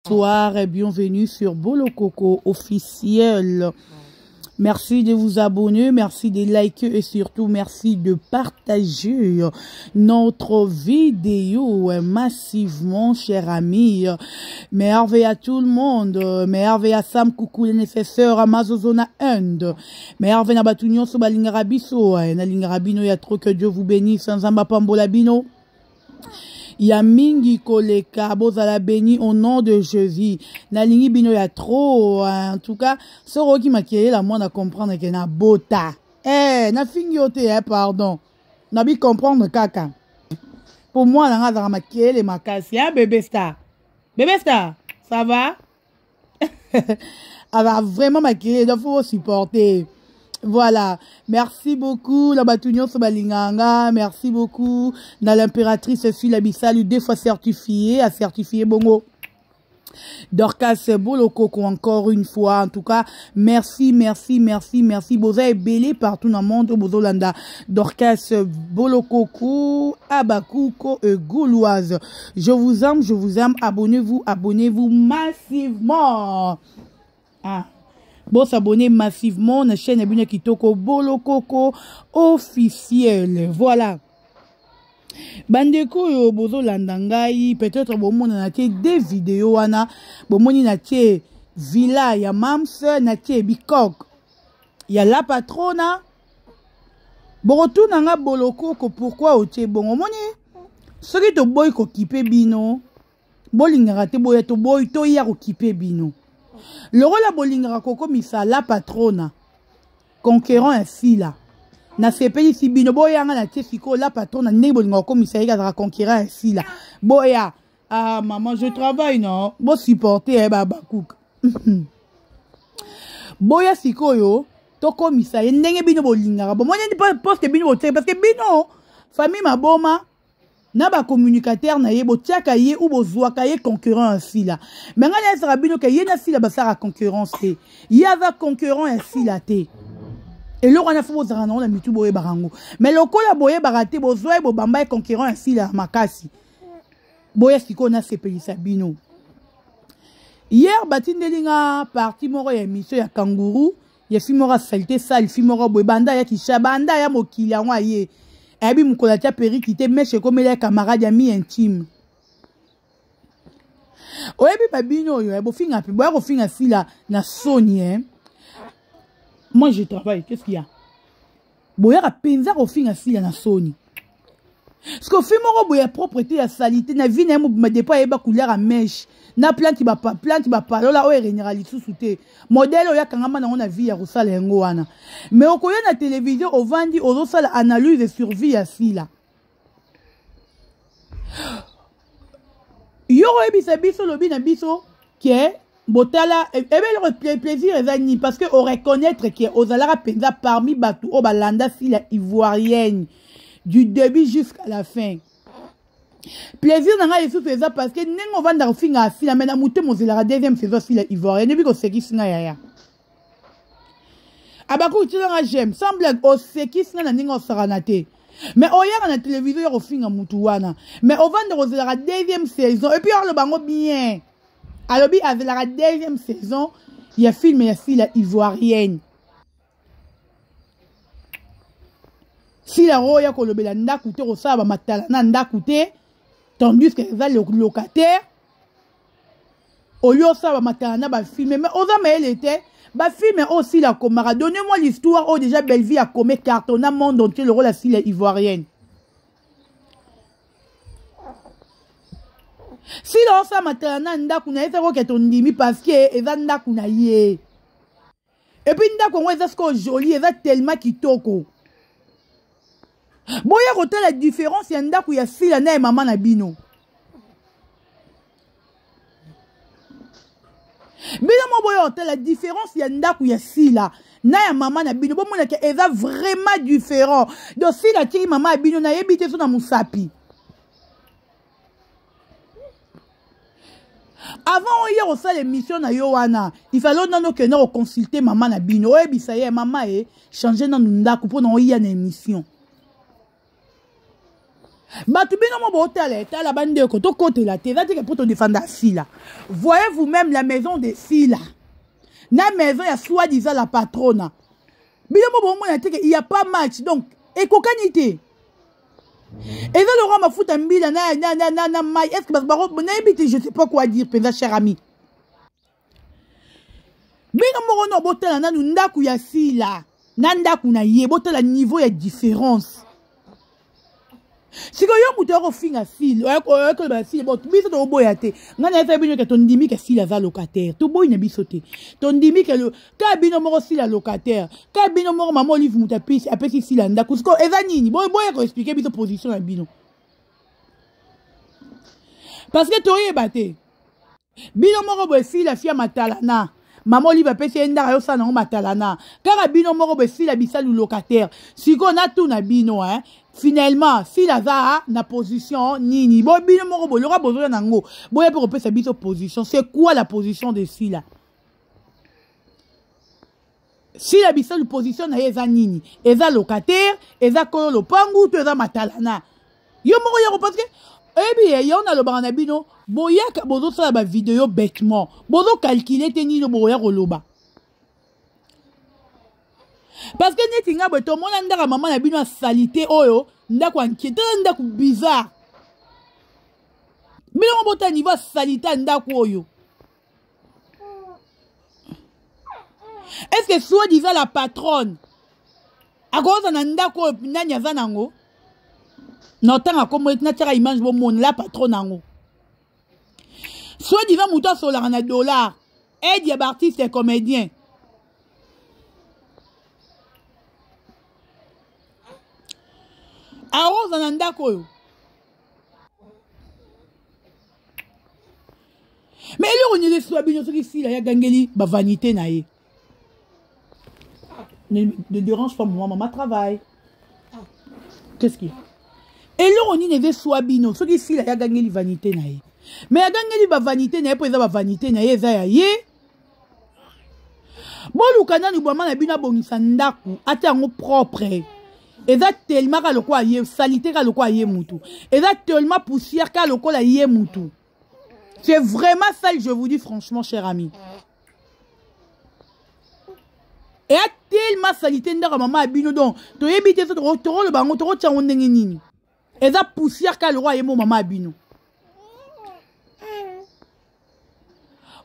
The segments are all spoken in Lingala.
Bonsoir et bienvenue sur Bolo Coco officiel. Merci de vous abonner, merci de liker et surtout merci de partager notre vidéo massivement, chers amis. Merveille à tout le monde, merveille à Sam Coucou les nécessaires à Mazozona End. Merveille à Batunyon sur Balingarabiso, na Lingarabino, il y a trop que Dieu vous bénisse sans Ambapambolabino. Ya mingi koleka bozala béni au nom de Jésus. Na lingi bino ya trop en tout cas soro ki makiye la moi na comprendre que na bota. Na fingi ote pardon. Na bi comprendre kaka. Pour moi na ngazara makiye le makasi bébé star. Bébé star, ça va? Alors vraiment makiye il faut supporter. Voilà, merci beaucoup, la Batunion Sobalinganga, merci beaucoup, dans l'impératrice Fille Abissal, 2 fois certifié, a certifié Bongo. Dorcas Bolo Coco encore une fois, en tout cas, merci, merci, merci, merci, Boza est belé partout dans le monde, Bozolanda. Dorcas Bolo Coco, Abakouko et Gouloise. Je vous aime, abonnez-vous massivement. Bon, s'abonner massivement à la chaîne Abune Kitoko Bolo Coco officiel. Voilà. Bandeko yo bozo landangai peut-être bon mon na té des vidéos ana bon moni na té villa ya mams na té bikok ya la patrona bon retour nga Bolo Coco pourquoi o té bon moni soki to boy ko kipe bino bolingara te boy to boy to ya ko kipe bino. Le rôle à Bolingara Coco Misa la patrona conquérant ainsi là na sepeli si bino boya nga na tesiko la patrona ne Bolingara Coco Misa ya conquérant ainsi là boya maman je travaille non bo supporter baba cook boya sikoyo toko Misa ndenge bino Bolingara bon moi ne pas poste bino parce que bino famille maboma na ba communicateur na ye bo tiaka ye ou bo zwaka ye concurrent ainsi là mais nga na sera bino ke ye na si la basara concurrence te ye ava concurrent ainsi là te et lo na fo zara na mitu boye barango mais lokola boye barate bo zwa bo bamba ye concurrent ainsi là makasi boye siko na sepelisa bino hier batindelinga parti moro ya émission ya kangourou ya fimora saleté sale fimora boye banda ya kishabanda ya mokili yango ye Abi mukolatia perikite meche comme les camarades amis intimes. Oyebi babino yo bo finga pe bo finga si la na Sony Moi je travaille, qu'est-ce qu'il y a? Boya penza ko finga si la na Sony. Parce que film mo boya propreté ya salité na vie na mo me depa eba couleur à mèche. Na plante ba palola o généralité sous-souté. Modèle oya kangama na on vie ya rusala yango wana. Mais okoya na télévision o vandi o sala analyse de survie ya sila. Yo ebisa biso lobi na biso ke botala ebe le plaisir ezani parce que o reconnaître que ozalara penza parmi batu o balanda sila ivoirienne du début jusqu'à la fin. Plaisir n'a pas fait ça parce que nous va dans finir à fil mais na muté mozela la deuxième saison si la ivoirienne ne bi ko sekisina ya abaku tu nga j'aime semble au sekisina na ningo saranate mais oya na télévision yo finga mutu wana mais on va dans la deuxième saison et puis on le bango bien alobi avec la deuxième saison il y a film ya si la ivoirienne si la roya ko lobela ndaku te ko saba matala na ndaku te tandis que les locataires au lieu ça va matana ba filmer mais aux hommes elle était ba filmer aussi la comara donnez-moi l'histoire où déjà Belleville a commis cartonna monde entier le rôle la fille ivoirienne si là ça matana ndaku na eza ko ketondimi parce que eza ndaku na ye et puis ndaku ngo eza sko joli eza tellement kitoko. Boya kote la différence ya ndaku ya fila na maman na bino. Bino mo boya kote la différence ya ndaku ya fila na ya maman na bino. Bon mona ke eza vraiment différent. Donc si la tiki maman na bino na yebite so na musapi. Avant hier au salle émission na yo wana, il fallait non que non consulter maman na bino. Ouais bisa ye maman changer na ndaku pour non y a une émission. Batu bino mo botala etala bande ko to côté la te za te pour te défendre Sila. Voyez vous-même la maison de Sila. Na maison ya soi-disant la patronne. Bino mo bon mona te il y a pas match donc ekokanité. Et là le roi m'a foutu un mbila na mai est-ce que parce que na ebité je sais pas quoi dire penza cher ami. Bino mo no botala na ndaku ya Sila. Na ndaku na ye botala niveau ya différence. Si yo muto ko finga fil ko ba fil bon biso to boya te ngana fa bino ke ton dimi ke fil za locataire to boy na biso te ton dimi ke le ka bino mo fil la locataire ka bino mo maman livre muta pisi apesi fil anda kusko eza nini boy ko expliquer biso position na bino parce que to yeba te bino mo bo fil la fia matalana maman livre apesi enda yo sa na matalana ka bino mo bo fil la bisalu locataire siko na tout na bino hein. Finalement, si la za na position nini, bon bino moko bo lora bozo nango, boye pour repérer sa biso position. C'est quoi la position de Sila? Si la biso position na eza nini, eza locataire, eza kolo lopangu, to eza matalana. Yo moko yako parce que ebi yo na lo bana bino, boya bozo sa ba vidéo bêtement, bozo calculer te nino boya ko loba. Parce que neti nga beto mona ndaka maman na bino salité oyo ndako inquiété ndako bizarre bino bota niveau salité ndako oyo est-ce que soit disant la patronne a cause na ndako nani aza nango notanga comme na tira image bo mon la patronne nango soit disant muto solar na dollar aide ya artiste et comédien. Arose en andako. Mais là on est soit bien sur ici là y a gangeli ba vanité na ye. Ne dérange pas moi maman travaille. Qu'est-ce qui? Et là on est soit bien sur ici là y a gangeli vanité na ye. Mais y a gangeli ba vanité na ye pour ba vanité na ye za ya ye. Bon lukana ni boma na bina bongisa ndaku ata ngo propre. Et ça tellement que le quoi y est salité que le quoi y est moutou. Et ça tellement poussière que le quoi y est moutou. C'est vraiment ça que je vous dis franchement, cher ami. Et a tellement salité ndaka maman abino donc to yebite so to le bango to tcha ondengi nini. Et ça poussière que le quoi y est mon maman abino.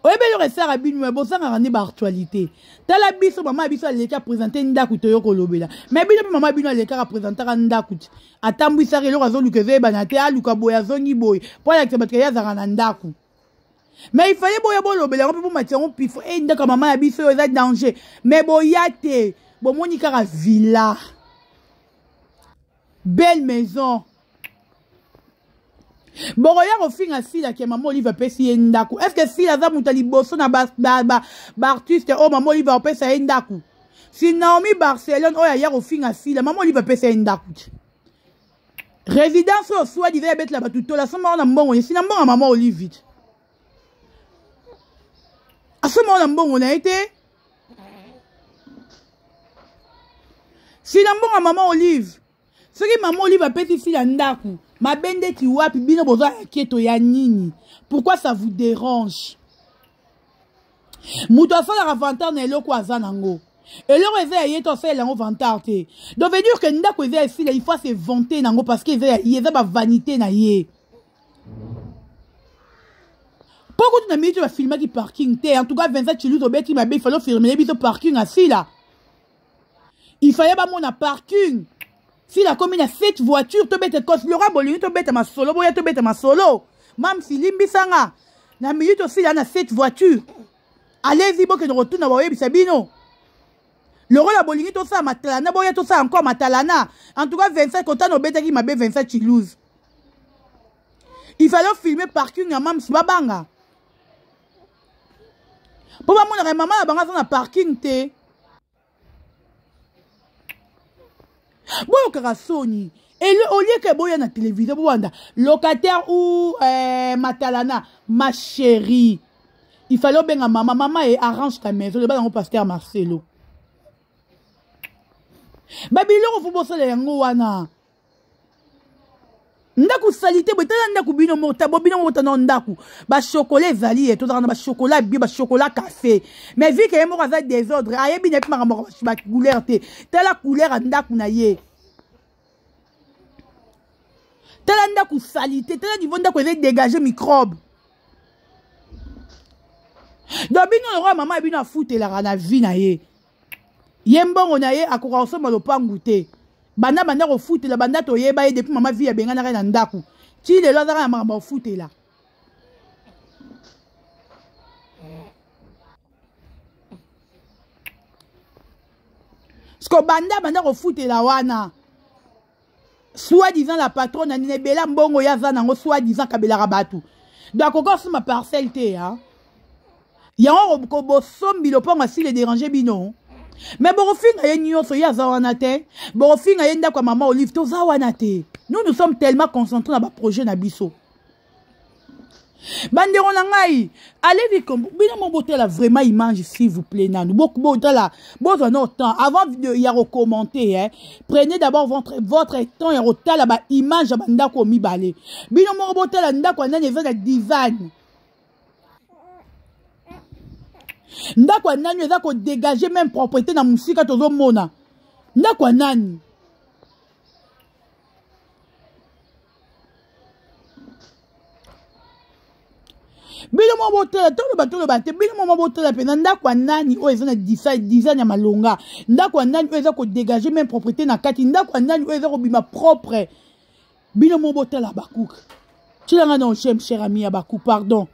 Oye le rester à bino mais bon ça n'a pas actualité. Tala biso maman biso leka présenter ndaku to yoko lobela. Mais bino maman bino leka présenter ndaku. Atambu sare lo razo lukeze banate aluka boya zongi boy. Pour la que ya zanga ndaku. Mais il fallait boya bo lobela on peut pour match on pif et ndaka maman biso eza danger. Mais boyate bo monika ka villa. Belle maison. Bon, regarde au fin à Sila que maman Olive pesi ndaku. Est-ce que Sila za mutali bosso na artiste oh maman Olive pesi ndaku. Si Naomi Barcelone oh hier au fin à Sila maman Olive pesi ndaku. Résidence au soit disait bête là batuto la somme on a bon si na bon maman Olive vite. À ce moment on a bon on a été. Si na bon maman Olive. Ce que maman Olive pesi Sila ndaku. Ma bende ti wapi bino bozo aketo ya nini. Pourquoi ça vous dérange? Muto fa la vantar na eloko azanango. Eloko eza yeto fa lango vantar te. Donc veut dire que ndako eza ici il faut se vanter nango parce que eza ba vanité na ye. Pourquoi tu n'as mis tu vas filmer qui parking te en tout cas 27 chilus au bête m'a il fallait filmer biso parking assis là. Il fallait pas mon parking. Si la commune a 7 voitures, tu bête cause le raboli, tu bête ma solo, boya tu bête ma solo. Mam si limbisanga. Na minute aussi là na 7 voitures. Allez-y bon que nous retourne à boyer bisabino. Le rôle la bolingi tout ça matalana, boya tout ça encore matalana. En tout cas 25 content no bête qui m'a 27 chilouz. Il fallait filmer parking à mam si babanga. Pour maman na maman la banga na parking te. Bon, Karasoni. Et au lieu que boya na télévision, locataire ou matalana, ma chérie. Il fallait bien à maman. Maman arrange ta maison. Le bas dans le pasteur Marcelo. Baby, l'on faut bosser les yango wana. Ndaku salite bo tala ndaku bino mota bo bino mota non ndaku ba chocolat ezali to na ba chocolat bi ba chocolat café mais vu que yemo kaza désordre ayebi ne pima ba couleur te tala couleur ndaku na ye tala ndaku salite tala niveau ndaku eze dégager microbe donc bino le roi maman bino afutela na vie na ye yembongo na ye akoka osoma lopangu te banda ko futela banda to yeba ye depuis mama vie ya benga na ndaku ti le lo za na ba futela sko banda ko futela wana soit disant la patronne ne bela mbongo ya za nango soit disant kabela rabatu donc ko sur ma parcelle te hein ya ko bo sombi lo ponga si le déranger bino. Mais Borofinga ye nyonso ya zawana te. Borofinga ye ndako maman Olive to zawana te. Nous sommes tellement concentrés dans ba projet na biso. Bandero na ngai, allez vite comme bino mon botel vraiment image s'il vous plaît nanu. Beaucoup botala, besoin de temps avant de y recommander hein. Prenez d'abord votre temps ya rotala ba image bandako mibale. Bino mon botel ndako na neve na design. Ndako nani eza ko dégager même propriété na musika tozo mona. Ndako nani. Bino mo botela tolo bate bino mo botela pe ndako nani o eza na design ya malonga. Ndako nani o eza ko dégager même propriété na kati ndako nani o eza ko bima propre. Bino mo botela bakouk. Tilanga non cher ami ya bakou pardon.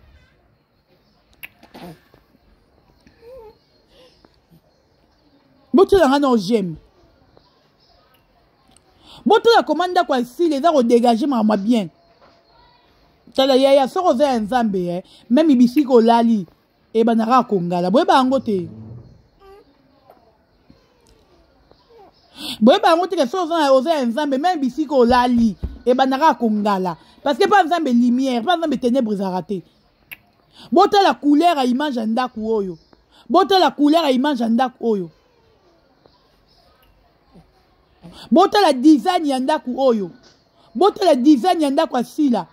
Boto la non j'aime. Boto la commande quoi si les arts dégager ma bien. Tala ya so roza nzambe même ibisiko lali e banara kongala boye bango te. Boye bango te que so roza nzambe même ibisiko lali e banara kongala parce que pas nzambe lumière pas nzambe ténèbres a raté. Boto la couleur à image ndaku oyo. Boto la couleur à image ndaku oyo. Boto la design yandaku oyo. Boto la design yandaku asila.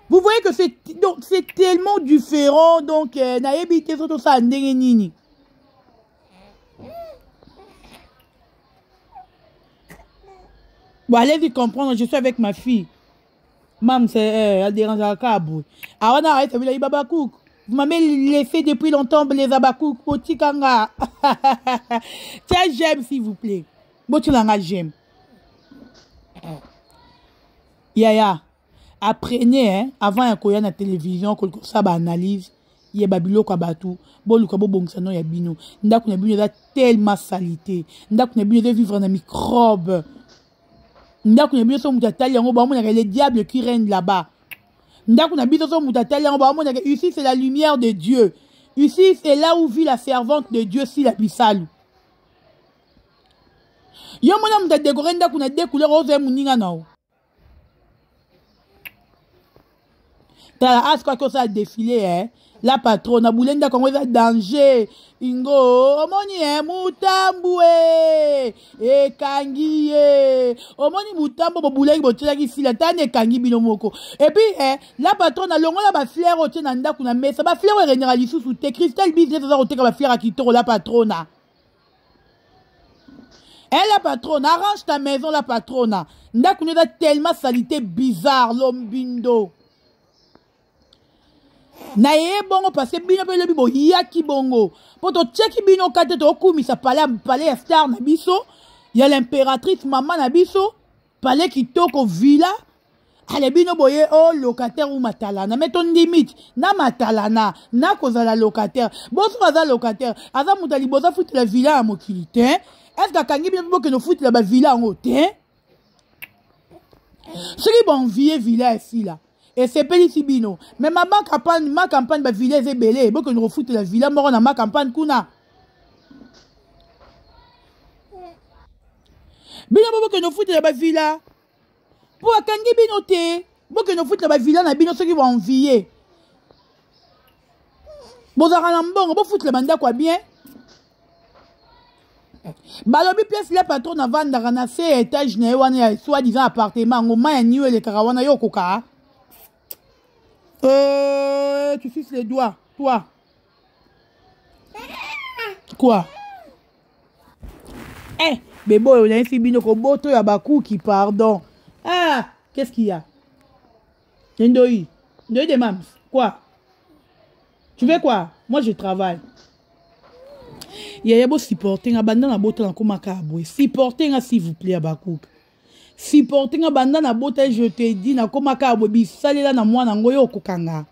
Vous voyez que c'est tellement différent donc na ebité soto sa ndenge nini. Bon allez-y comprendre, je suis avec ma fille. Mam c'est elle dérange à cabou. Ah on arrête avec les babakouk. Vous m'avez laissé depuis longtemps les abakouk poti kanga. Tiens j'aime s'il vous plaît. Boto langa j'aime. Yaya, apprenez hein, avant un koya na télévision que ça ba analyse, yé babilo kwa batu, bolu kwa bobongsa no ya bino. Ndaku na bino da tellement salité. Ndaku na bino de vivre na microbe. Ndaku na bino so mutatali yango ba mona les diables qui règnent là-bas. Ndaku na bino so mutatali yango ba mona ici c'est la lumière de Dieu. Ici c'est là où vit la servante de Dieu si la bisalu. Yo mona muta décorer ndaku na deux couleurs rose et muninga nao. T'as quoi que ça a défilé, hein? La patronne a boulé d'accord, on danger. Ingo, omoni mutambu e kangi omoni mutambo bo boulé bo tela ki sila tane kangi binomoko. Et puis la patronne a longo la ba fleur o tena ndaku na mesa ba fleur e renera lisusu te Christelle business za oteka ba fleur akitoro la patronne. La patronne arrange ta maison la patronne. Ndaku ne da tellement salité bizarre l'ombindo. Na ye bongo parce que bino pele bibo yaki bongo poto tcheki bino kate to kumisa palais star na biso ya l'impératrice maman na biso palais kitoko villa ale bino boye o locataire ou matalana meton limite na matalana na kozala locataire boso aza locataire aza mutali boza futi la villa à mokili te est-ce que kangi bino boke no futi la ba villa en te siki bon vie villa ici là. Et c'est Pélissi Bino. Mais ma campagne, ma village est belé. Bon que nous refoute la villa, mort dans ma campagne, kuna. Bino, bon que nous foute la villa. Pour Kangi Bino te. Bon que nous foute la villa, na Bino, ceux qui vont envier. Bon, ça rend bon, bon foute le mandat quoi bien. Balobi pièce le patron na vanda na fait étage na wana soit disant appartement ngoma ya niwe le karawana yo koka. Tu suces les doigts, toi. Quoi? Eh, bébé, on a un fibino ko boto ya bakuki, pardon. Ah, qu'est-ce qu'il y a? Ndoi de mams. Quoi? Tu veux quoi? Moi, je travaille. Il y a beau supporter un bandana boto na komaka aboué. Supporter s'il vous plaît à bakouk. Supporter un bandana boto, je te dis na komaka aboué bisale là na moi na ngoyo kokanga.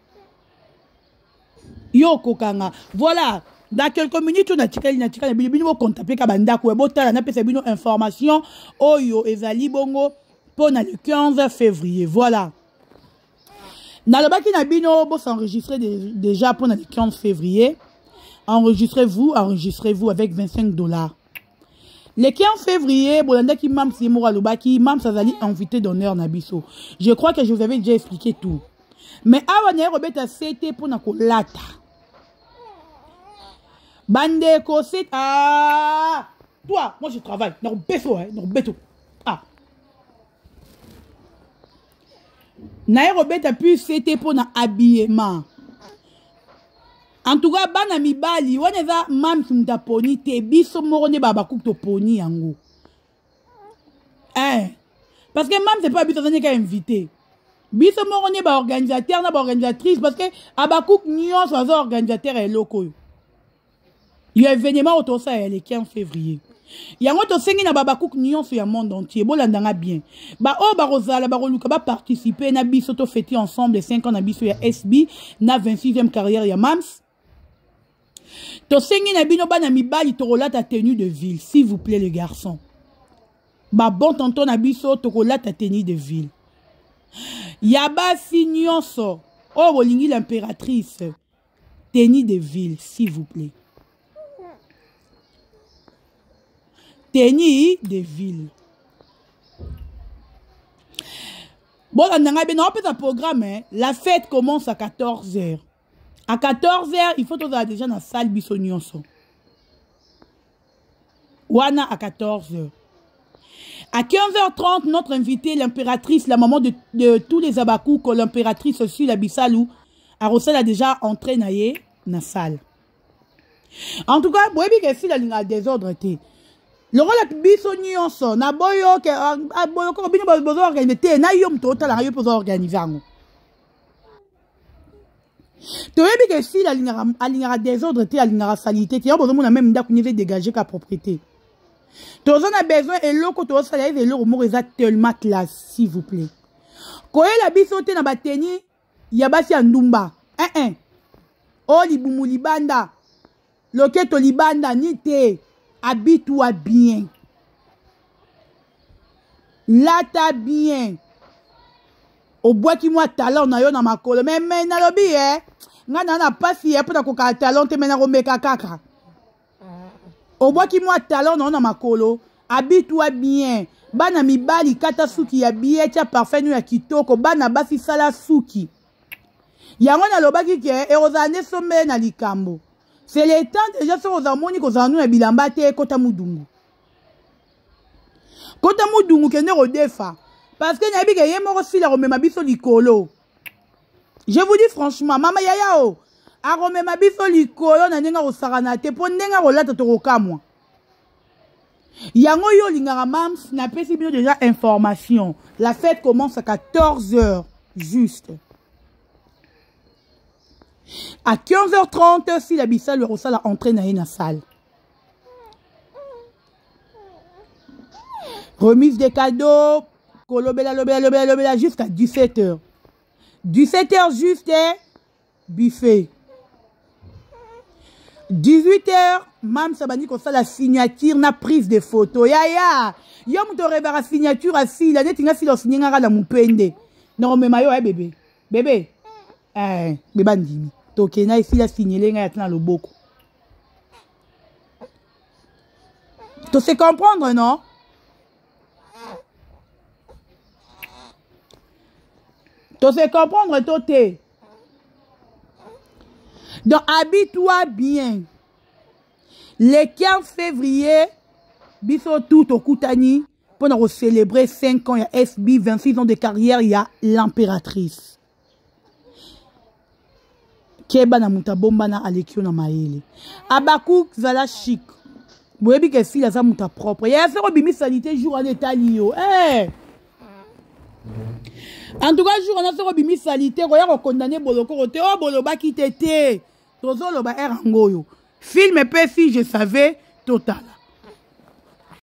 Yo kokanga. Voilà. Dans quelques minutes, on a tika bino contacter kabanda ko botala na pesa bino information oyo ezali bongo pour le 15 février. Voilà. Dans le baki na bino bo s'enregistrer déjà pour le 15 février. Enregistrez-vous avec $25. Le 15 février, bolanda ki mam si mora lobaki mam sazali invité d'honneur na biso. Je crois que je vous avais déjà expliqué tout. Mais awa na robeta c'était pour na kolata. Bande kosit ah toi moi je travaille non beso hein non beto ah na robeta puis c'était pour na habillement en tout cas bana mibali wana za mam sumta poni te biso moko ne baba kuto poni yango parce que mam c'est pas biso zane ka invité biso moko ne ba organisateur na ba organisatrice parce que abakouk nyonso azo organisateur et loko. Il y a un événement autour de ça le 15 février. Il y a un autre sengi na babakouk nion sur le monde entier. Bolandanga bien. Ba o ba rozala ba roluka ba participer na biso to fêter ensemble les 5 ans na biso ya SB na 26e carrière ya Mams. To sengi na bino ba na mibali to rola ta tenue de ville s'il vous plaît les garçons. Ba bon tonton na biso to rola ta tenue de ville. Ya ba si nyonso o bolingi l'impératrice tenue de ville s'il vous plaît. Tenue de ville. Bon, on a un programme. Hein. La fête commence à 14h. À 14h, il faut que déjà dans la salle Bissonionso. Wana à 14h. À 15h30, notre invitée, l'impératrice, la maman de tous les abakous, que l'impératrice aussi, la Bissalou, Arosel a déjà entré dans la salle. En tout cas, vous voyez que si la désordre était. Le rôle de Bissonionso, na boyo que boyo ko bino bozo organiser na yom to tala yo pozo organiser ngo. To yebi que si la lignera désordre te lignera salité te yo bozo mona même ndaku nive dégager ka propriété. To on a besoin et loko to sala et loko mo eza tellement classe s'il vous plaît. Ko la biso te na bateni ya basi ya ndumba. O libumu libanda. Loketo libanda ni te. Habille-toi bien. Lata bien. Au bois qui moi talent na yo na makolo. Mais na lobi nga na pas si pour ta koka talent te mena romeka kaka. Au bois qui moi talent na makolo. Habille-toi bien. Bana mibali kata suki ya bien tia parfait nu ya kitoko bana basi sala suki. Yango na lobaki ke erozane sombe na likambo. C'est le temps déjà sur aux harmonies qu'on a nous et bilambate kota mudungu. Kota mudungu kende rodefa. Parce que nabi ke yemo aussi la remema biso likolo. Je vous dis franchement, mama yaya o, a remema biso likolo na nenga osaranate po nenga rolata toroka moi. Yango yo lingara mams na pesi bino déjà information. La fête commence à 14h juste. À 15h30, si la Bissal le Rossal a entré dans la salle. Remise des cadeaux, lobela jusqu'à 17h. 17h juste, buffet. 18h, Mam Sabani qu'on fait la signature, na prise de photos. Ya, yom to reba la signature assis, la nette si lo signé ngara la mupende. Non mais mayo bébé. Bébé. Bébé ndimi. Ok, na ici la signalé nga yatna le boko. Tu sais comprendre, non? Tu sais comprendre, Toté. Donc, habille-toi bien. Le 15 février, biso tout au Koutani, pour célébrer 5 ans, il y a SB, 26 ans de carrière, il y a l'impératrice. Keba na muta bomba na alekio na maele. Abakou zala chic. Boyebi ke si la za muta propre. Ya fait bimi sanité jour en état lio. Eh. En tout cas jour on a fait bimi sanité, roya condamné boloko roté oh boloba ki tete. Tozo loba erangoyo. Film pe si je savais total.